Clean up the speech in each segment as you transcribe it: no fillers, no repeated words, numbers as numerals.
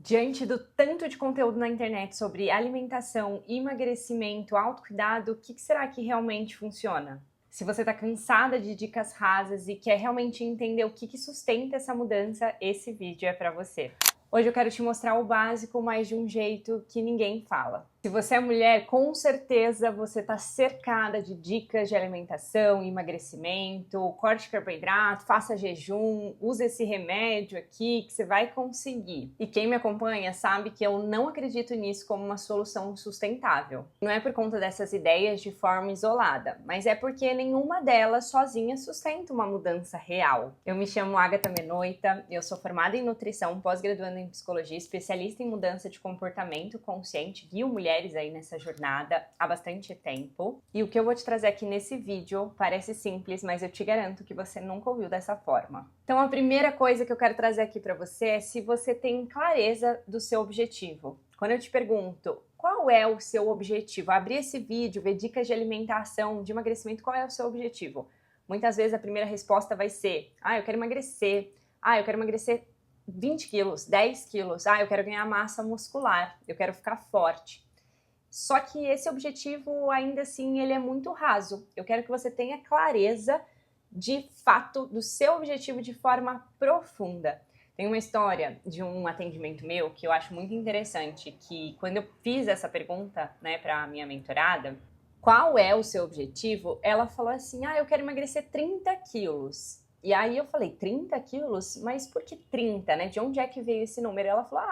Diante do tanto de conteúdo na internet sobre alimentação, emagrecimento, autocuidado, o que será que realmente funciona? Se você está cansada de dicas rasas e quer realmente entender o que sustenta essa mudança, esse vídeo é para você. Hoje eu quero te mostrar o básico, mas de um jeito que ninguém fala. Se você é mulher, com certeza você está cercada de dicas de alimentação, emagrecimento, corte de carboidrato, faça jejum, use esse remédio aqui que você vai conseguir. E quem me acompanha sabe que eu não acredito nisso como uma solução sustentável. Não é por conta dessas ideias de forma isolada, mas é porque nenhuma delas sozinha sustenta uma mudança real. Eu me chamo Agatha Menoita, eu sou formada em nutrição, pós-graduanda em psicologia, especialista em mudança de comportamento consciente, guio mulheres aí nessa jornada há bastante tempo. E o que eu vou te trazer aqui nesse vídeo parece simples, mas eu te garanto que você nunca ouviu dessa forma. Então a primeira coisa que eu quero trazer aqui para você é se você tem clareza do seu objetivo. Quando eu te pergunto qual é o seu objetivo, abrir esse vídeo, ver dicas de alimentação, de emagrecimento, qual é o seu objetivo? Muitas vezes a primeira resposta vai ser: eu quero emagrecer, eu quero emagrecer 20 quilos, 10 quilos, eu quero ganhar massa muscular, eu quero ficar forte. Só que esse objetivo, ainda assim, ele é muito raso. Eu quero que você tenha clareza, de fato, do seu objetivo de forma profunda. Tem uma história de um atendimento meu que eu acho muito interessante, que quando eu fiz essa pergunta, né, para a minha mentorada, qual é o seu objetivo? Ela falou assim, eu quero emagrecer 30 quilos. E aí eu falei, 30 quilos? Mas por que 30, né? De onde é que veio esse número? Ela falou,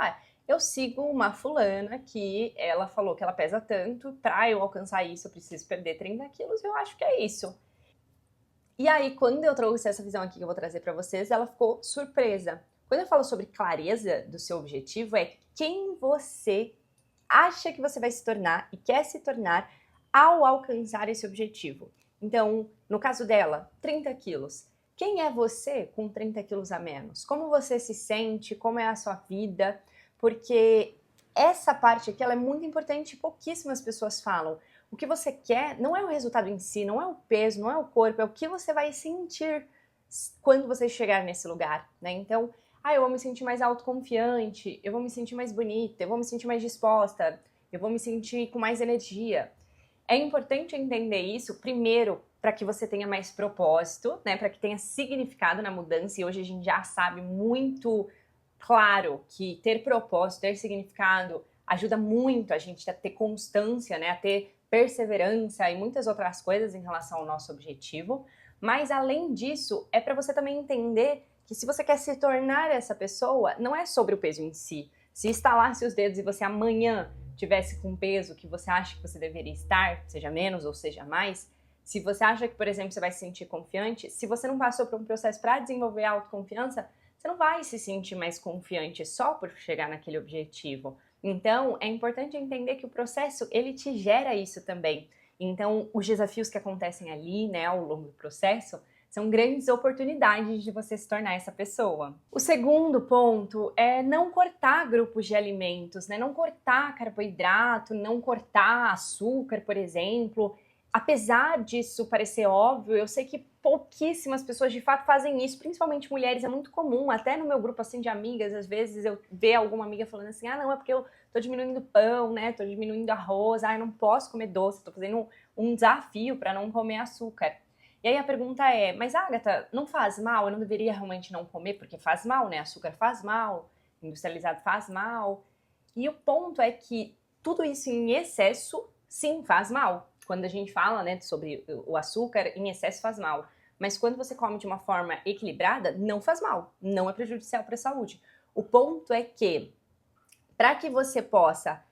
eu sigo uma fulana que ela falou que ela pesa tanto, para eu alcançar isso eu preciso perder 30 quilos, eu acho que é isso. E aí, quando eu trouxe essa visão aqui que eu vou trazer para vocês, ela ficou surpresa. Quando eu falo sobre clareza do seu objetivo, é quem você acha que você vai se tornar e quer se tornar ao alcançar esse objetivo. Então, no caso dela, 30 quilos. Quem é você com 30 quilos a menos? Como você se sente? Como é a sua vida? Porque essa parte aqui ela é muito importante e pouquíssimas pessoas falam. O que você quer não é o resultado em si, não é o peso, não é o corpo, é o que você vai sentir quando você chegar nesse lugar, né? Então, eu vou me sentir mais autoconfiante, eu vou me sentir mais bonita, eu vou me sentir mais disposta, eu vou me sentir com mais energia. É importante entender isso, primeiro, para que você tenha mais propósito, né? Para que tenha significado na mudança, e hoje a gente já sabe muito claro que ter propósito, ter significado, ajuda muito a gente a ter constância, né? A ter perseverança e muitas outras coisas em relação ao nosso objetivo. Mas além disso, é para você também entender que se você quer se tornar essa pessoa, não é sobre o peso em si. Se estalasse os dedos e você amanhã tivesse com um peso que você acha que você deveria estar, seja menos ou seja mais, se você acha que, por exemplo, você vai se sentir confiante, se você não passou por um processo para desenvolver a autoconfiança, você não vai se sentir mais confiante só por chegar naquele objetivo. Então, é importante entender que o processo, ele te gera isso também. Então, os desafios que acontecem ali, né, ao longo do processo, são grandes oportunidades de você se tornar essa pessoa. O segundo ponto é não cortar grupos de alimentos, né? Não cortar carboidrato, não cortar açúcar, por exemplo. Apesar disso parecer óbvio, eu sei que pouquíssimas pessoas de fato fazem isso, principalmente mulheres, é muito comum, até no meu grupo assim de amigas, às vezes eu ver alguma amiga falando assim, não, é porque eu tô diminuindo pão, né, tô diminuindo arroz, eu não posso comer doce, tô fazendo um desafio para não comer açúcar. E aí a pergunta é, mas Agatha, não faz mal? Eu não deveria realmente não comer, porque faz mal, né, açúcar faz mal, industrializado faz mal. E o ponto é que tudo isso em excesso, sim, faz mal. Quando a gente fala, né, sobre o açúcar, em excesso faz mal. Mas quando você come de uma forma equilibrada, não faz mal, não é prejudicial para a saúde. O ponto é que, para que você possa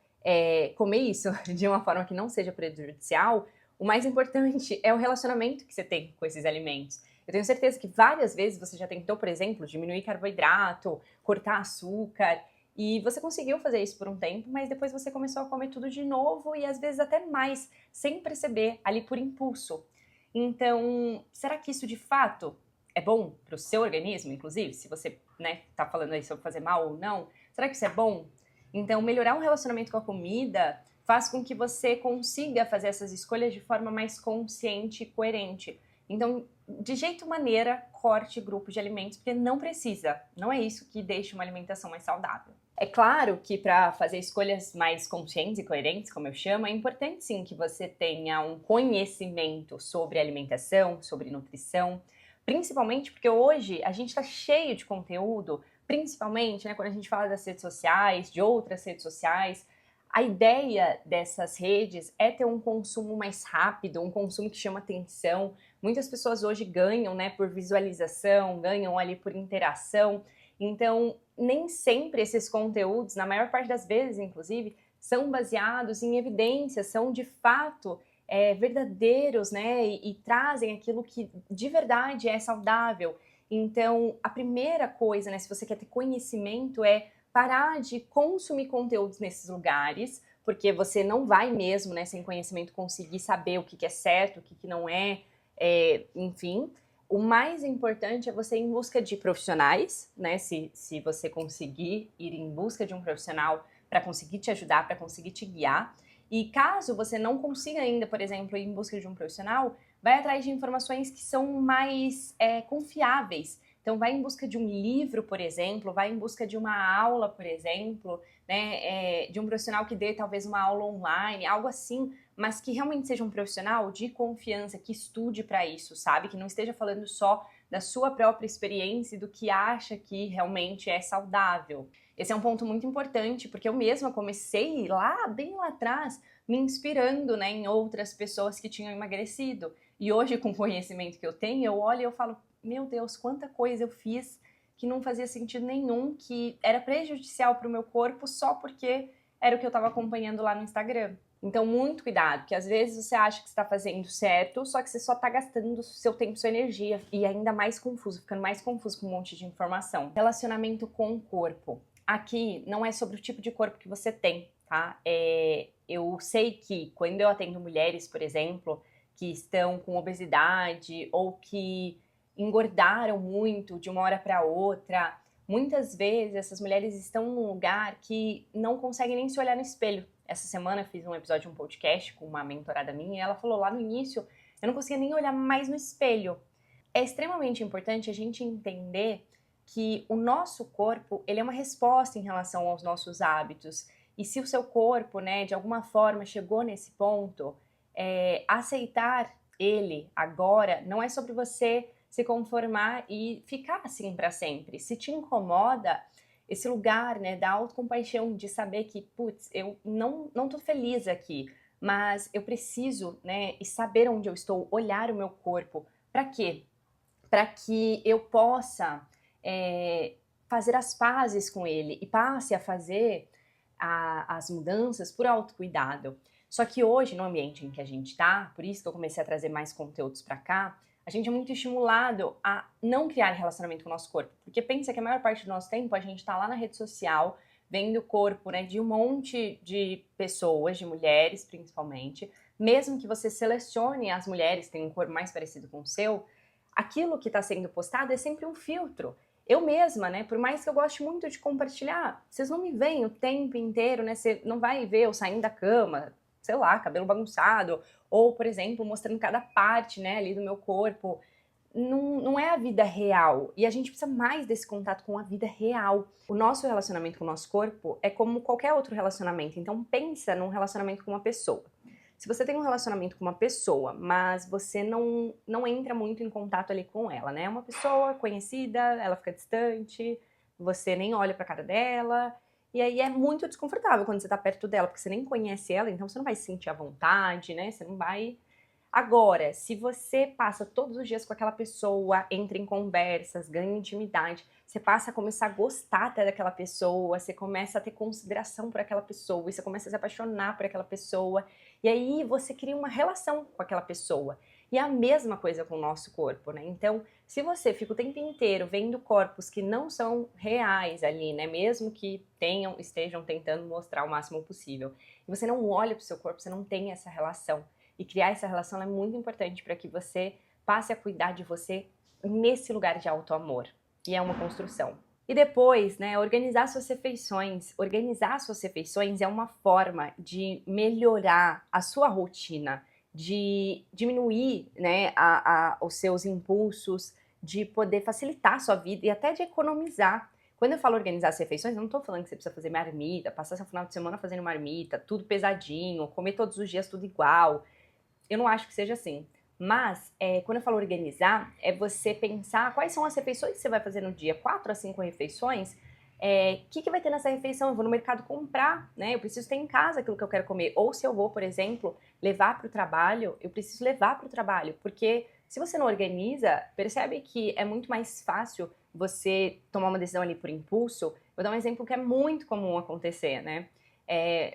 comer isso de uma forma que não seja prejudicial, o mais importante é o relacionamento que você tem com esses alimentos. Eu tenho certeza que várias vezes você já tentou, por exemplo, diminuir carboidrato, cortar açúcar, e você conseguiu fazer isso por um tempo, mas depois você começou a comer tudo de novo e às vezes até mais, sem perceber, ali por impulso. Então, será que isso de fato é bom para o seu organismo, inclusive? Se você, né, tá falando aí sobre fazer mal ou não, será que isso é bom? Então, melhorar um relacionamento com a comida faz com que você consiga fazer essas escolhas de forma mais consciente e coerente. Então, de jeito maneira, corte grupo de alimentos, porque não precisa. Não é isso que deixa uma alimentação mais saudável. É claro que para fazer escolhas mais conscientes e coerentes, como eu chamo, é importante sim que você tenha um conhecimento sobre alimentação, sobre nutrição, principalmente porque hoje a gente está cheio de conteúdo, principalmente, né, quando a gente fala das redes sociais, de outras redes sociais. A ideia dessas redes é ter um consumo mais rápido, um consumo que chama atenção. Muitas pessoas hoje ganham, né, por visualização, ganham ali por interação. Então, nem sempre esses conteúdos, na maior parte das vezes, inclusive, são baseados em evidências, são de fato verdadeiros, né? E trazem aquilo que de verdade é saudável. Então, a primeira coisa, né, se você quer ter conhecimento, é parar de consumir conteúdos nesses lugares, porque você não vai mesmo, né, sem conhecimento, conseguir saber o que é certo, o que não é, enfim. O mais importante é você ir em busca de profissionais, né? Se você conseguir ir em busca de um profissional para conseguir te ajudar, para conseguir te guiar. E caso você não consiga ainda, por exemplo, ir em busca de um profissional, vai atrás de informações que são mais confiáveis. Então, vai em busca de um livro, por exemplo, vai em busca de uma aula, por exemplo, né? De um profissional que dê talvez uma aula online, algo assim, mas que realmente seja um profissional de confiança, que estude para isso, sabe? Que não esteja falando só da sua própria experiência e do que acha que realmente é saudável. Esse é um ponto muito importante, porque eu mesma comecei lá, bem lá atrás, me inspirando, né, em outras pessoas que tinham emagrecido. E hoje, com o conhecimento que eu tenho, eu olho e eu falo, meu Deus, quanta coisa eu fiz que não fazia sentido nenhum, que era prejudicial para o meu corpo só porque era o que eu estava acompanhando lá no Instagram. Então, muito cuidado, porque às vezes você acha que está fazendo certo, só que você só está gastando seu tempo, sua energia e ainda mais confuso, ficando mais confuso com um monte de informação. Relacionamento com o corpo. Aqui não é sobre o tipo de corpo que você tem, tá? Eu sei que quando eu atendo mulheres, por exemplo, que estão com obesidade ou que engordaram muito de uma hora para outra, muitas vezes essas mulheres estão num lugar que não conseguem nem se olhar no espelho. Essa semana eu fiz um episódio de um podcast com uma mentorada minha e ela falou lá no início, eu não conseguia nem olhar mais no espelho. É extremamente importante a gente entender que o nosso corpo, ele é uma resposta em relação aos nossos hábitos. E se o seu corpo, né, de alguma forma chegou nesse ponto, aceitar ele agora não é sobre você se conformar e ficar assim para sempre. Se te incomoda, esse lugar, né, da autocompaixão, de saber que, putz, eu não tô feliz aqui, mas eu preciso, né, e saber onde eu estou, olhar o meu corpo. Para quê? Para que eu possa fazer as pazes com ele e passe a fazer as mudanças por autocuidado. Só que hoje, no ambiente em que a gente tá, por isso que eu comecei a trazer mais conteúdos para cá, a gente é muito estimulado a não criar relacionamento com o nosso corpo. Porque pensa que a maior parte do nosso tempo a gente tá lá na rede social, vendo o corpo, né, de um monte de pessoas, de mulheres principalmente. Mesmo que você selecione as mulheres que têm um corpo mais parecido com o seu, aquilo que está sendo postado é sempre um filtro. Eu mesma, né, por mais que eu goste muito de compartilhar, vocês não me veem o tempo inteiro, né, você não vai ver eu saindo da cama, sei lá, cabelo bagunçado, ou, por exemplo, mostrando cada parte, né, ali do meu corpo. Não é a vida real. E a gente precisa mais desse contato com a vida real. O nosso relacionamento com o nosso corpo é como qualquer outro relacionamento. Então, pensa num relacionamento com uma pessoa. Se você tem um relacionamento com uma pessoa, mas você não entra muito em contato ali com ela, né? É uma pessoa conhecida, ela fica distante, você nem olha pra cara dela, e aí é muito desconfortável quando você tá perto dela, porque você nem conhece ela, então você não vai se sentir à vontade, né? Você não vai. Agora, se você passa todos os dias com aquela pessoa, entra em conversas, ganha intimidade, você passa a começar a gostar até daquela pessoa, você começa a ter consideração por aquela pessoa, e você começa a se apaixonar por aquela pessoa, e aí você cria uma relação com aquela pessoa. E é a mesma coisa com o nosso corpo, né? Então, se você fica o tempo inteiro vendo corpos que não são reais ali, né? Mesmo que estejam tentando mostrar o máximo possível, e você não olha pro seu corpo, você não tem essa relação. E criar essa relação é muito importante para que você passe a cuidar de você nesse lugar de auto-amor. E é uma construção. E depois, né, organizar suas refeições. Organizar suas refeições é uma forma de melhorar a sua rotina, de diminuir, né, os seus impulsos, de poder facilitar a sua vida e até de economizar. Quando eu falo organizar as refeições, eu não tô falando que você precisa fazer marmita, passar seu final de semana fazendo marmita, tudo pesadinho, comer todos os dias tudo igual. Eu não acho que seja assim. Mas, quando eu falo organizar, é você pensar quais são as refeições que você vai fazer no dia. 4 a 5 refeições. O que vai ter nessa refeição? Eu vou no mercado comprar, né? Eu preciso ter em casa aquilo que eu quero comer. Ou se eu vou, por exemplo, levar para o trabalho, eu preciso levar para o trabalho. Porque se você não organiza, percebe que é muito mais fácil você tomar uma decisão ali por impulso. Vou dar um exemplo que é muito comum acontecer, né?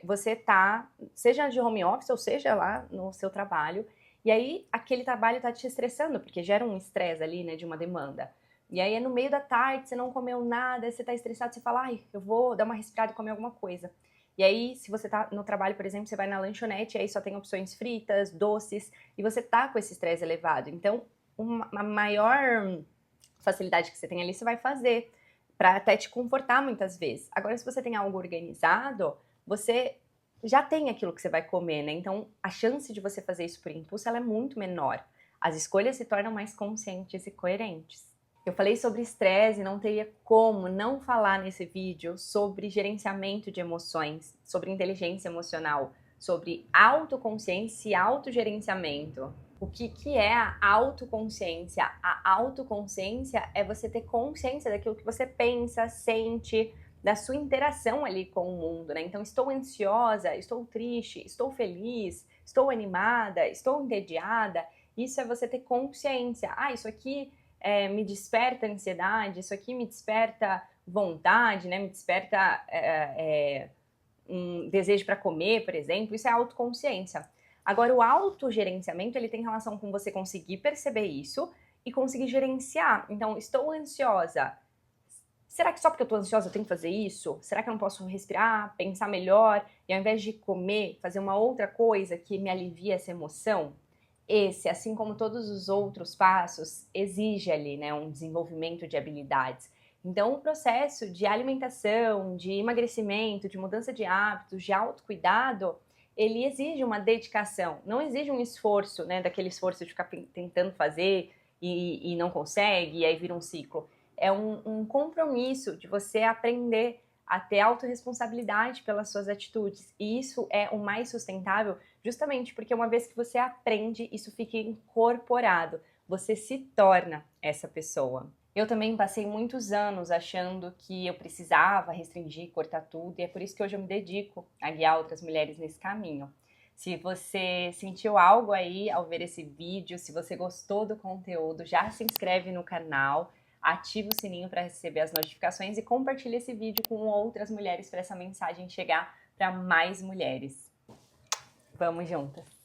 Você tá, seja de home office ou seja lá no seu trabalho, e aí aquele trabalho tá te estressando, porque gera um estresse ali, né, de uma demanda. E aí é no meio da tarde, você não comeu nada, você tá estressado, você fala, ai, eu vou dar uma respirada e comer alguma coisa. E aí, se você tá no trabalho, por exemplo, você vai na lanchonete, e aí só tem opções fritas, doces, e você tá com esse estresse elevado. Então, uma maior facilidade que você tem ali, você vai fazer, para até te confortar muitas vezes. Agora, se você tem algo organizado, você já tem aquilo que você vai comer, né? Então, a chance de você fazer isso por impulso, ela é muito menor. As escolhas se tornam mais conscientes e coerentes. Eu falei sobre estresse e não teria como não falar nesse vídeo sobre gerenciamento de emoções, sobre inteligência emocional, sobre autoconsciência e autogerenciamento. O que é a autoconsciência? A autoconsciência é você ter consciência daquilo que você pensa, sente, da sua interação ali com o mundo, né? Então, estou ansiosa, estou triste, estou feliz, estou animada, estou entediada. Isso é você ter consciência. Ah, isso aqui me desperta ansiedade, isso aqui me desperta vontade, né? Me desperta um desejo para comer, por exemplo. Isso é autoconsciência. Agora, o autogerenciamento, ele tem relação com você conseguir perceber isso e conseguir gerenciar. Então, estou ansiosa. Será que só porque eu tô ansiosa eu tenho que fazer isso? Será que eu não posso respirar, pensar melhor e ao invés de comer, fazer uma outra coisa que me alivia essa emoção? Esse, assim como todos os outros passos, exige ali, né, um desenvolvimento de habilidades. Então, o processo de alimentação, de emagrecimento, de mudança de hábitos, de autocuidado, ele exige uma dedicação, não exige um esforço, né, daquele esforço de ficar tentando fazer e não consegue, e aí vira um ciclo. É um compromisso de você aprender a ter autorresponsabilidade pelas suas atitudes. E isso é o mais sustentável, justamente porque uma vez que você aprende, isso fica incorporado. Você se torna essa pessoa. Eu também passei muitos anos achando que eu precisava restringir, cortar tudo, e é por isso que hoje eu me dedico a guiar outras mulheres nesse caminho. Se você sentiu algo aí ao ver esse vídeo, se você gostou do conteúdo, já se inscreve no canal, ativa o sininho para receber as notificações e compartilha esse vídeo com outras mulheres para essa mensagem chegar para mais mulheres. Vamos juntas!